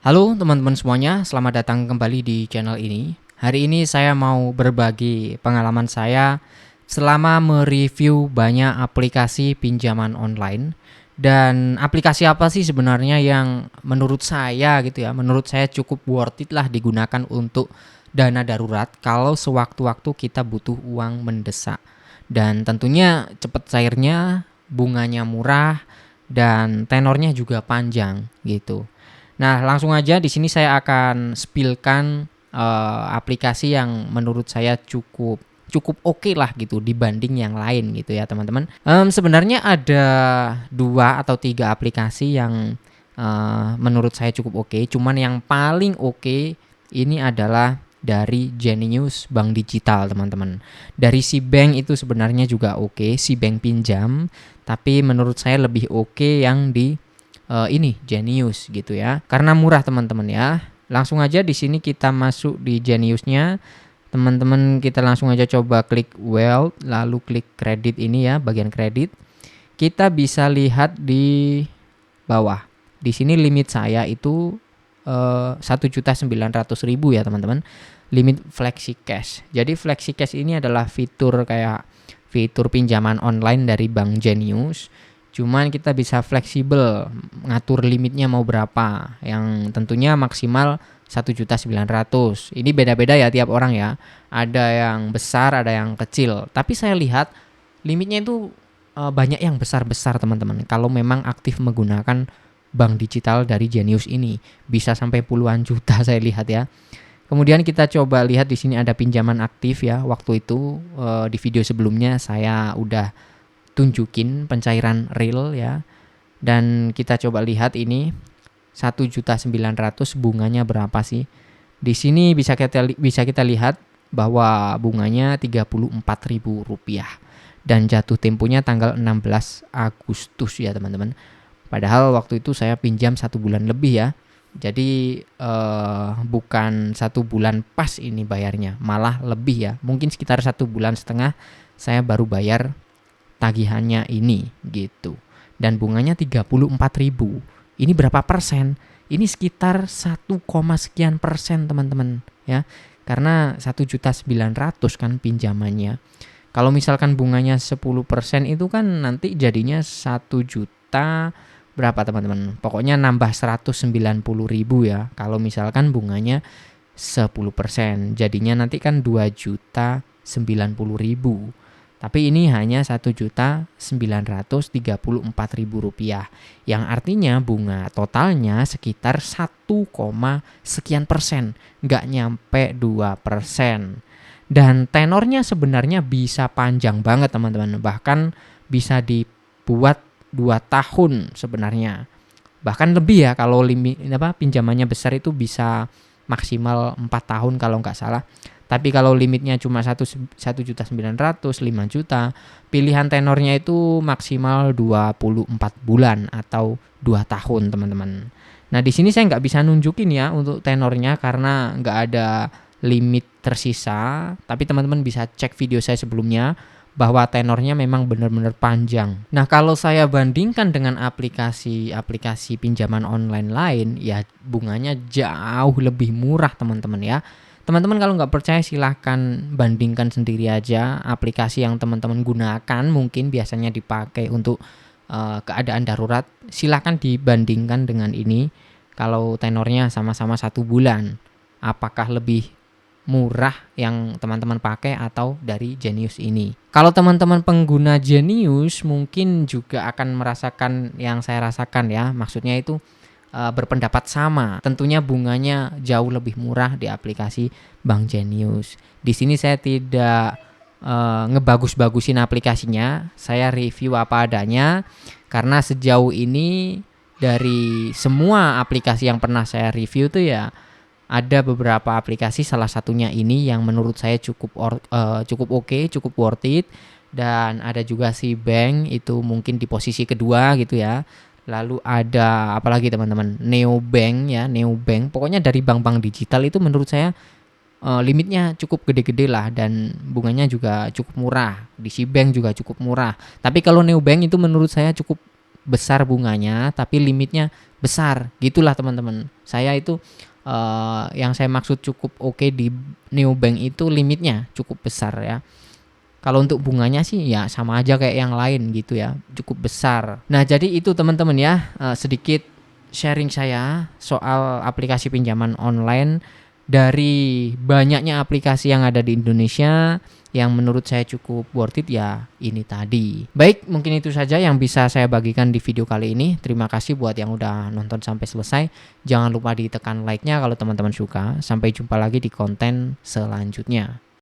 Halo teman-teman semuanya, selamat datang kembali di channel ini. Hari ini saya mau berbagi pengalaman saya selama mereview banyak aplikasi pinjaman online. Dan aplikasi apa sih sebenarnya yang menurut saya gitu ya, menurut saya cukup worth it lah digunakan untuk dana darurat kalau sewaktu-waktu kita butuh uang mendesak. Dan tentunya cepat cairnya, bunganya murah, dan tenornya juga panjang gitu. Nah, langsung aja di sini saya akan spillkan aplikasi yang menurut saya cukup cukup oke lah gitu dibanding yang lain gitu ya teman-teman. Sebenarnya ada 2 atau 3 aplikasi yang menurut saya cukup oke. Cuman yang paling oke ini adalah dari Genius Bank Digital teman-teman. Dari si bank itu sebenarnya juga oke, si bank pinjam. Tapi menurut saya lebih oke yang di ini Genius gitu ya. Karena murah teman-teman ya. Langsung aja di sini kita masuk di Geniusnya. Teman-teman kita langsung aja coba klik Wealth lalu klik kredit ini ya, bagian kredit. Kita bisa lihat di bawah. Di sini limit saya itu 1.900.000 ya teman-teman. Limit Flexi Cash. Jadi Flexi Cash ini adalah fitur kayak fitur pinjaman online dari Bank Genius. Cuman kita bisa fleksibel ngatur limitnya mau berapa, yang tentunya maksimal 1.900.000. Ini beda-beda ya tiap orang ya. Ada yang besar, ada yang kecil. Tapi saya lihat limitnya itu banyak yang besar-besar teman-teman. Kalau memang aktif menggunakan bank digital dari Genius ini, bisa sampai puluhan juta saya lihat ya. Kemudian kita coba lihat di sini ada pinjaman aktif ya. Waktu itu di video sebelumnya saya udah tunjukin pencairan real ya. Dan kita coba lihat ini 1.900.000 bunganya berapa sih? Di sini bisa kita lihat bahwa bunganya Rp34.000 dan jatuh temponya tanggal 16 Agustus ya teman-teman. Padahal waktu itu saya pinjam 1 bulan lebih ya. Jadi bukan 1 bulan pas ini bayarnya, malah lebih ya. Mungkin sekitar 1,5 bulan saya baru bayar tagihannya ini gitu. Dan bunganya 34.000. Ini berapa persen? Ini sekitar 1, sekian persen teman-teman ya. Karena 1.900.000 kan pinjamannya. Kalau misalkan bunganya 10% itu kan nanti jadinya 1 juta berapa teman-teman? Pokoknya nambah 190.000 ya. Kalau misalkan bunganya 10%, jadinya nanti kan 2.090.000. Tapi ini hanya Rp1.934.000, yang artinya bunga totalnya sekitar 1, sekian persen, nggak nyampe 2%. Dan tenornya sebenarnya bisa panjang banget teman-teman, bahkan bisa dibuat 2 tahun sebenarnya. Bahkan lebih ya, kalau pinjamannya besar itu bisa maksimal 4 tahun kalau nggak salah. Tapi kalau limitnya cuma 1.900.000, 5 juta, pilihan tenornya itu maksimal 24 bulan atau 2 tahun teman-teman. Nah di sini saya nggak bisa nunjukin ya untuk tenornya karena nggak ada limit tersisa. Tapi teman-teman bisa cek video saya sebelumnya bahwa tenornya memang benar-benar panjang. Nah kalau saya bandingkan dengan aplikasi-aplikasi pinjaman online lain, ya bunganya jauh lebih murah teman-teman ya. Teman-teman kalau nggak percaya silahkan bandingkan sendiri aja aplikasi yang teman-teman gunakan, mungkin biasanya dipakai untuk keadaan darurat. Silahkan dibandingkan dengan ini. Kalau tenornya sama-sama 1 bulan, apakah lebih murah yang teman-teman pakai atau dari Genius ini? Kalau teman-teman pengguna Genius mungkin juga akan merasakan yang saya rasakan ya. Maksudnya itu berpendapat sama. Tentunya bunganya jauh lebih murah di aplikasi Bank Genius. Di sini saya tidak ngebagus-bagusin aplikasinya. Saya review apa adanya karena sejauh ini dari semua aplikasi yang pernah saya review tuh ya ada beberapa aplikasi, salah satunya ini yang menurut saya cukup oke, cukup worth it. Dan ada juga si bank itu mungkin di posisi kedua gitu ya. Lalu ada apalagi teman-teman, Neobank ya, Neobank. Pokoknya dari bank-bank digital itu menurut saya limitnya cukup gede-gede lah dan bunganya juga cukup murah. Di si bank juga cukup murah. Tapi kalau Neobank itu menurut saya cukup besar bunganya tapi limitnya besar. Gitulah teman-teman. Saya itu yang saya maksud cukup oke di neobank itu limitnya cukup besar ya. Kalau untuk bunganya sih ya sama aja kayak yang lain gitu ya, cukup besar. Nah, jadi itu teman-teman ya, sedikit sharing saya soal aplikasi pinjaman online. Dari banyaknya aplikasi yang ada di Indonesia, yang menurut saya cukup worth it ya ini tadi. Baik, mungkin itu saja yang bisa saya bagikan di video kali ini. Terima kasih buat yang udah nonton sampai selesai. Jangan lupa ditekan like-nya kalau teman-teman suka. Sampai jumpa lagi di konten selanjutnya.